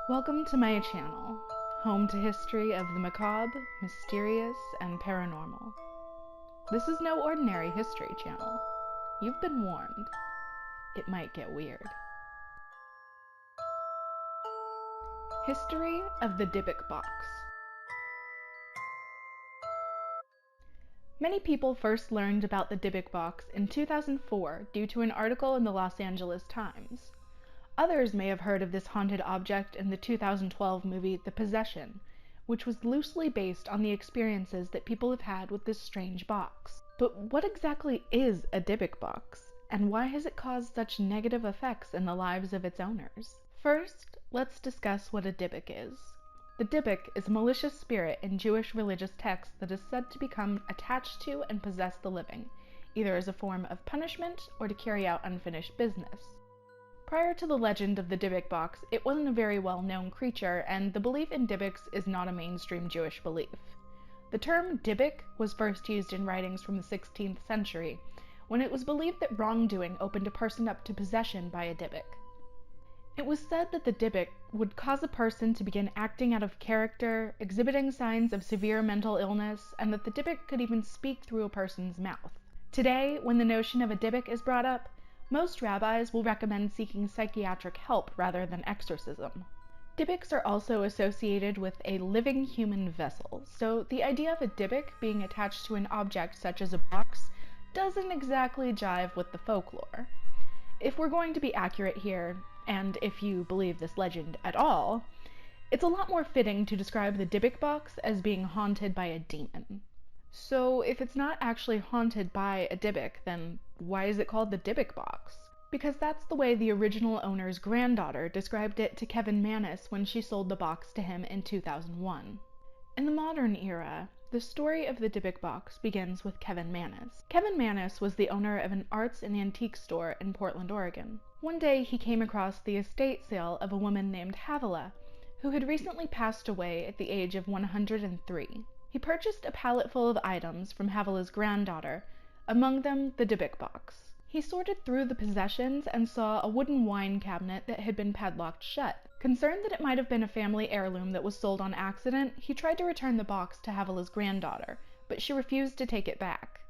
Welcome to my channel, home to history of the macabre, mysterious, and paranormal. This is no ordinary history channel. You've been warned. It might get weird. History of the Dybbuk Box. Many people first learned about the Dybbuk Box in 2004 due to an article in the Los Angeles Times. Others may have heard of this haunted object in the 2012 movie The Possession, which was loosely based on the experiences that people have had with this strange box. But what exactly is a Dybbuk box, and why has it caused such negative effects in the lives of its owners? First, let's discuss what a Dybbuk is. The Dybbuk is a malicious spirit in Jewish religious texts that is said to become attached to and possess the living, either as a form of punishment or to carry out unfinished business. Prior to the legend of the Dybbuk box, it wasn't a very well-known creature, and the belief in Dybbuks is not a mainstream Jewish belief. The term Dybbuk was first used in writings from the 16th century, when it was believed that wrongdoing opened a person up to possession by a Dybbuk. It was said that the Dybbuk would cause a person to begin acting out of character, exhibiting signs of severe mental illness, and that the Dybbuk could even speak through a person's mouth. Today, when the notion of a Dybbuk is brought up, most rabbis will recommend seeking psychiatric help rather than exorcism. Dybbuks are also associated with a living human vessel, so the idea of a Dybbuk being attached to an object such as a box doesn't exactly jive with the folklore. If we're going to be accurate here, and if you believe this legend at all, it's a lot more fitting to describe the Dybbuk box as being haunted by a demon. So if it's not actually haunted by a Dybbuk, then why is it called the Dybbuk Box? Because that's the way the original owner's granddaughter described it to Kevin Mannis when she sold the box to him in 2001. In the modern era, the story of the Dybbuk Box begins with Kevin Mannis. Kevin Mannis was the owner of an arts and antique store in Portland, Oregon. One day he came across the estate sale of a woman named Havilah, who had recently passed away at the age of 103. He purchased a pallet full of items from Havilah's granddaughter, among them the Dybbuk box. He sorted through the possessions and saw a wooden wine cabinet that had been padlocked shut. Concerned that it might have been a family heirloom that was sold on accident, he tried to return the box to Havilah's granddaughter, but she refused to take it back.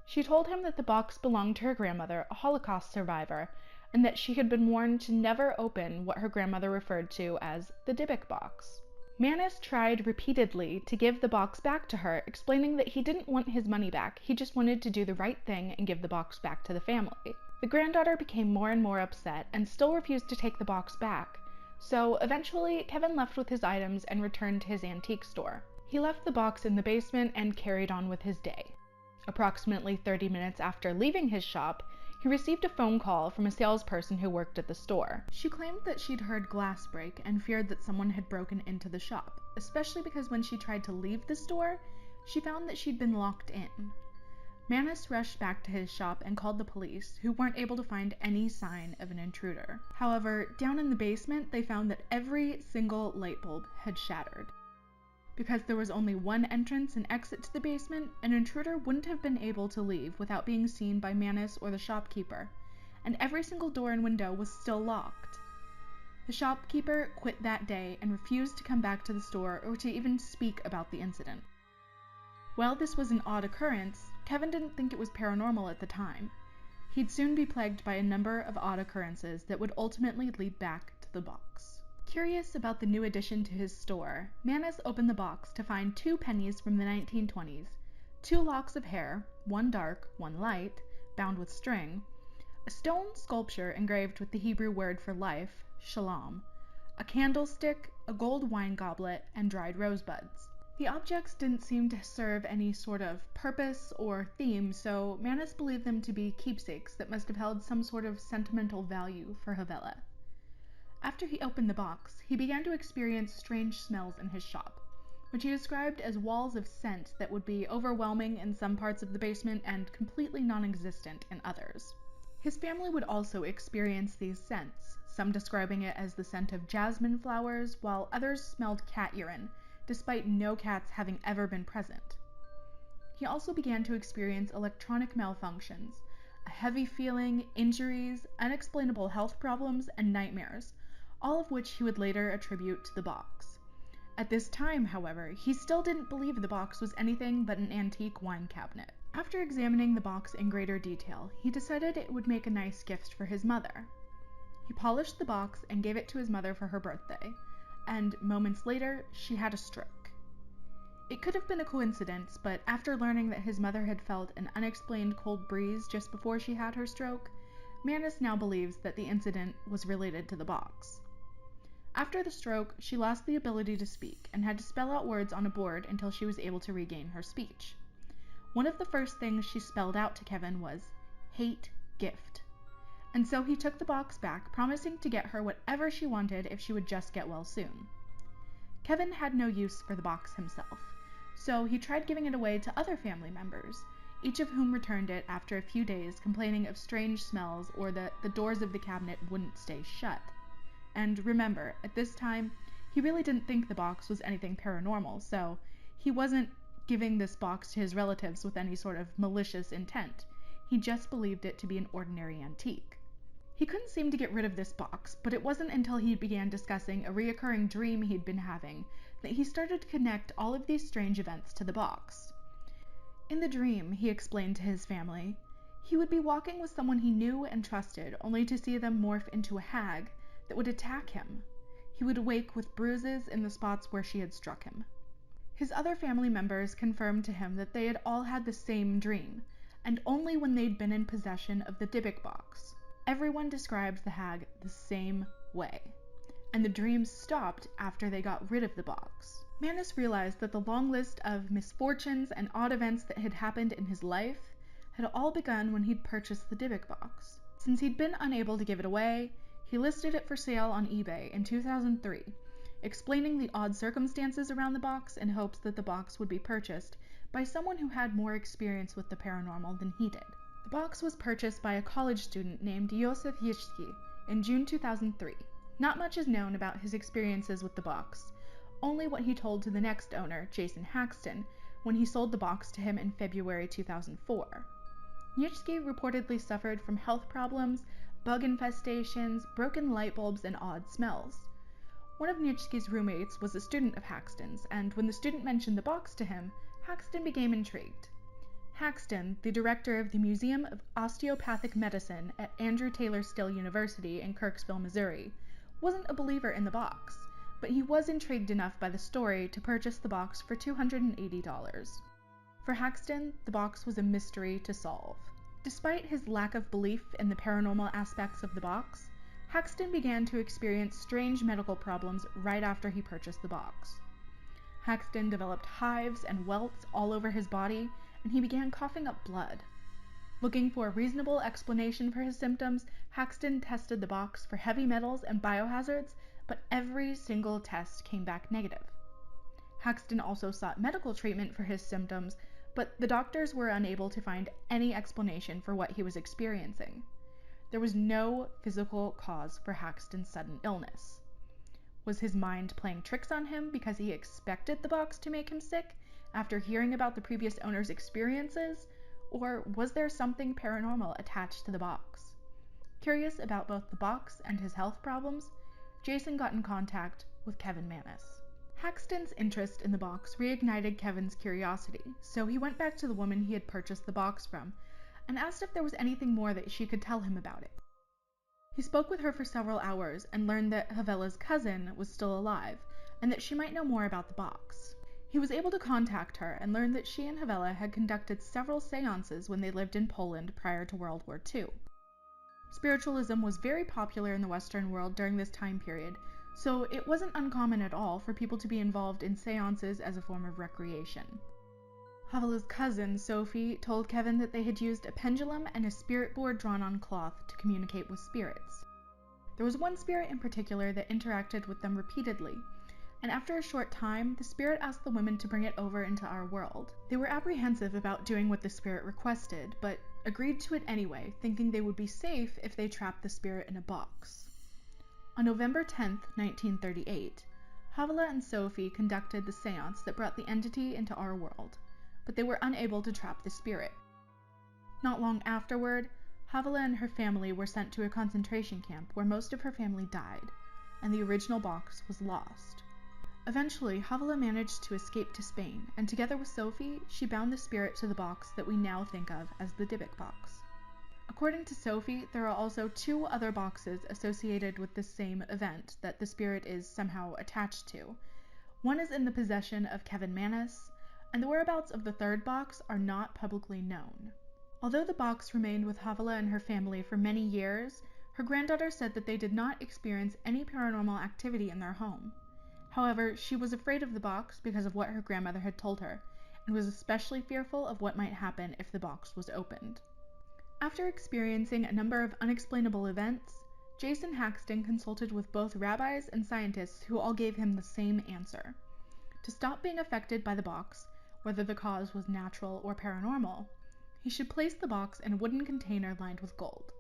She told him that the box belonged to her grandmother, a Holocaust survivor, and that she had been warned to never open what her grandmother referred to as the Dybbuk box. Mannis tried repeatedly to give the box back to her, explaining that he didn't want his money back, he just wanted to do the right thing and give the box back to the family. The granddaughter became more and more upset and still refused to take the box back, so eventually Kevin left with his items and returned to his antique store. He left the box in the basement and carried on with his day. Approximately 30 minutes after leaving his shop, he received a phone call from a salesperson who worked at the store. She claimed that she'd heard glass break and feared that someone had broken into the shop, especially because when she tried to leave the store, she found that she'd been locked in. Mannis rushed back to his shop and called the police, who weren't able to find any sign of an intruder. However, down in the basement, they found that every single light bulb had shattered. Because there was only one entrance and exit to the basement, an intruder wouldn't have been able to leave without being seen by Mannis or the shopkeeper, and every single door and window was still locked. The shopkeeper quit that day and refused to come back to the store or to even speak about the incident. While this was an odd occurrence, Kevin didn't think it was paranormal at the time. He'd soon be plagued by a number of odd occurrences that would ultimately lead back to the box. Curious about the new addition to his store, Mannis opened the box to find 2 pennies from the 1920s, 2 locks of hair, one dark, one light, bound with string, a stone sculpture engraved with the Hebrew word for life, shalom, a candlestick, a gold wine goblet, and dried rosebuds. The objects didn't seem to serve any sort of purpose or theme, so Mannis believed them to be keepsakes that must have held some sort of sentimental value for Havilah. After he opened the box, he began to experience strange smells in his shop, which he described as walls of scent that would be overwhelming in some parts of the basement and completely non-existent in others. His family would also experience these scents, some describing it as the scent of jasmine flowers, while others smelled cat urine, despite no cats having ever been present. He also began to experience electronic malfunctions, a heavy feeling, injuries, unexplainable health problems, and nightmares, all of which he would later attribute to the box. At this time, however, he still didn't believe the box was anything but an antique wine cabinet. After examining the box in greater detail, he decided it would make a nice gift for his mother. He polished the box and gave it to his mother for her birthday, and moments later, she had a stroke. It could have been a coincidence, but after learning that his mother had felt an unexplained cold breeze just before she had her stroke, Mannis now believes that the incident was related to the box. After the stroke, she lost the ability to speak and had to spell out words on a board until she was able to regain her speech. One of the first things she spelled out to Kevin was, "hate gift." And so he took the box back, promising to get her whatever she wanted if she would just get well soon. Kevin had no use for the box himself, so he tried giving it away to other family members, each of whom returned it after a few days, complaining of strange smells or that the doors of the cabinet wouldn't stay shut. And remember, at this time, he really didn't think the box was anything paranormal, so he wasn't giving this box to his relatives with any sort of malicious intent. He just believed it to be an ordinary antique. He couldn't seem to get rid of this box, but it wasn't until he began discussing a reoccurring dream he'd been having that he started to connect all of these strange events to the box. In the dream, he explained to his family, he would be walking with someone he knew and trusted, only to see them morph into a hag that would attack him. He would awake with bruises in the spots where she had struck him. His other family members confirmed to him that they had all had the same dream, and only when they'd been in possession of the Dybbuk Box. Everyone described the hag the same way, and the dreams stopped after they got rid of the box. Mannis realized that the long list of misfortunes and odd events that had happened in his life had all begun when he'd purchased the Dybbuk Box. Since he'd been unable to give it away, he listed it for sale on eBay in 2003, explaining the odd circumstances around the box in hopes that the box would be purchased by someone who had more experience with the paranormal than he did. The box was purchased by a college student named Józef Dybbuk in June 2003. Not much is known about his experiences with the box, only what he told to the next owner, Jason Haxton, when he sold the box to him in February 2004. Dybbuk reportedly suffered from health problems, bug infestations, broken light bulbs, and odd smells. One of Dybbuk's roommates was a student of Haxton's, and when the student mentioned the box to him, Haxton became intrigued. Haxton, the director of the Museum of Osteopathic Medicine at Andrew Taylor Still University in Kirksville, Missouri, wasn't a believer in the box, but he was intrigued enough by the story to purchase the box for $280. For Haxton, the box was a mystery to solve. Despite his lack of belief in the paranormal aspects of the box, Haxton began to experience strange medical problems right after he purchased the box. Haxton developed hives and welts all over his body, and he began coughing up blood. Looking for a reasonable explanation for his symptoms, Haxton tested the box for heavy metals and biohazards, but every single test came back negative. Haxton also sought medical treatment for his symptoms, but the doctors were unable to find any explanation for what he was experiencing. There was no physical cause for Haxton's sudden illness. Was his mind playing tricks on him because he expected the box to make him sick after hearing about the previous owner's experiences, or was there something paranormal attached to the box? Curious about both the box and his health problems, Jason got in contact with Kevin Mannis. Haxton's interest in the box reignited Kevin's curiosity, so he went back to the woman he had purchased the box from and asked if there was anything more that she could tell him about it. He spoke with her for several hours and learned that Havela's cousin was still alive and that she might know more about the box. He was able to contact her and learned that she and Havela had conducted several seances when they lived in Poland prior to World War II. Spiritualism was very popular in the Western world during this time period, so it wasn't uncommon at all for people to be involved in seances as a form of recreation. Havela's cousin, Sophie, told Kevin that they had used a pendulum and a spirit board drawn on cloth to communicate with spirits. There was one spirit in particular that interacted with them repeatedly, and after a short time, the spirit asked the women to bring it over into our world. They were apprehensive about doing what the spirit requested, but agreed to it anyway, thinking they would be safe if they trapped the spirit in a box. On November 10, 1938, Havela and Sophie conducted the seance that brought the entity into our world, but they were unable to trap the spirit. Not long afterward, Havela and her family were sent to a concentration camp where most of her family died. and the original box was lost. Eventually, Havala managed to escape to Spain, and together with Sophie, she bound the spirit to the box that we now think of as the Dybbuk Box. According to Sophie, there are also 2 other boxes associated with this same event that the spirit is somehow attached to. One is in the possession of Kevin Mannis, and the whereabouts of the 3rd box are not publicly known. Although the box remained with Havala and her family for many years, her granddaughter said that they did not experience any paranormal activity in their home. However, she was afraid of the box because of what her grandmother had told her, and was especially fearful of what might happen if the box was opened. After experiencing a number of unexplainable events, Jason Haxton consulted with both rabbis and scientists who all gave him the same answer. To stop being affected by the box, whether the cause was natural or paranormal, he should place the box in a wooden container lined with gold.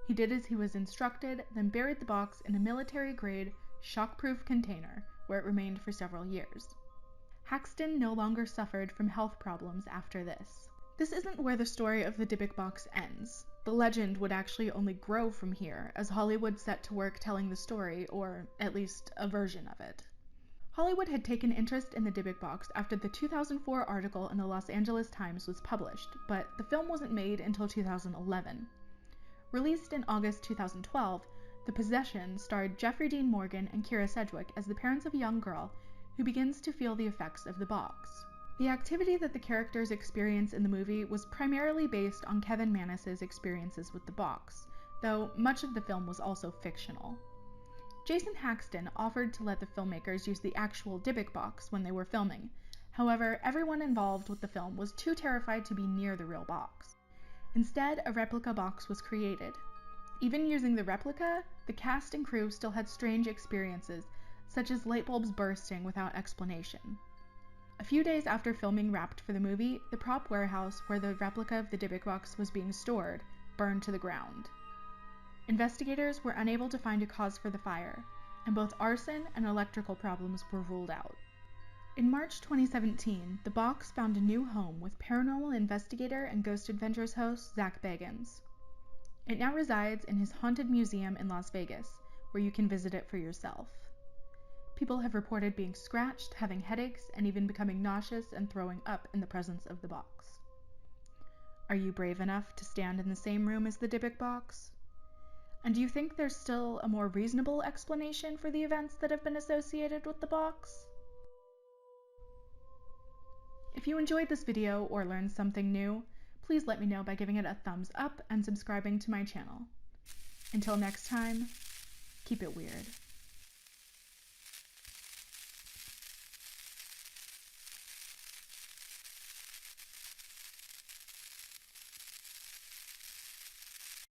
He did as he was instructed, then buried the box in a military-grade, shock-proof container, where it remained for several years. Haxton no longer suffered from health problems after this. This isn't where the story of the Dybbuk Box ends. The legend would actually only grow from here, as Hollywood set to work telling the story, or at least a version of it. Hollywood had taken interest in the Dybbuk Box after the 2004 article in the Los Angeles Times was published, but the film wasn't made until 2011. Released in August 2012, The Possession starred Jeffrey Dean Morgan and Kira Sedgwick as the parents of a young girl who begins to feel the effects of the box. The activity that the characters experience in the movie was primarily based on Kevin Mannis's experiences with the box, though much of the film was also fictional. Jason Haxton offered to let the filmmakers use the actual Dybbuk Box when they were filming. However, everyone involved with the film was too terrified to be near the real box. Instead, a replica box was created. Even using the replica, the cast and crew still had strange experiences, such as light bulbs bursting without explanation. A few days after filming wrapped for the movie, the prop warehouse where the replica of the Dybbuk Box was being stored burned to the ground. Investigators were unable to find a cause for the fire, and both arson and electrical problems were ruled out. In March 2017, the box found a new home with paranormal investigator and Ghost Adventures host Zach Bagans. It now resides in his haunted museum in Las Vegas, where you can visit it for yourself. People have reported being scratched, having headaches, and even becoming nauseous and throwing up in the presence of the box. Are you brave enough to stand in the same room as the Dybbuk Box? And do you think there's still a more reasonable explanation for the events that have been associated with the box? If you enjoyed this video or learned something new, please let me know by giving it a thumbs up and subscribing to my channel. Until next time, keep it weird.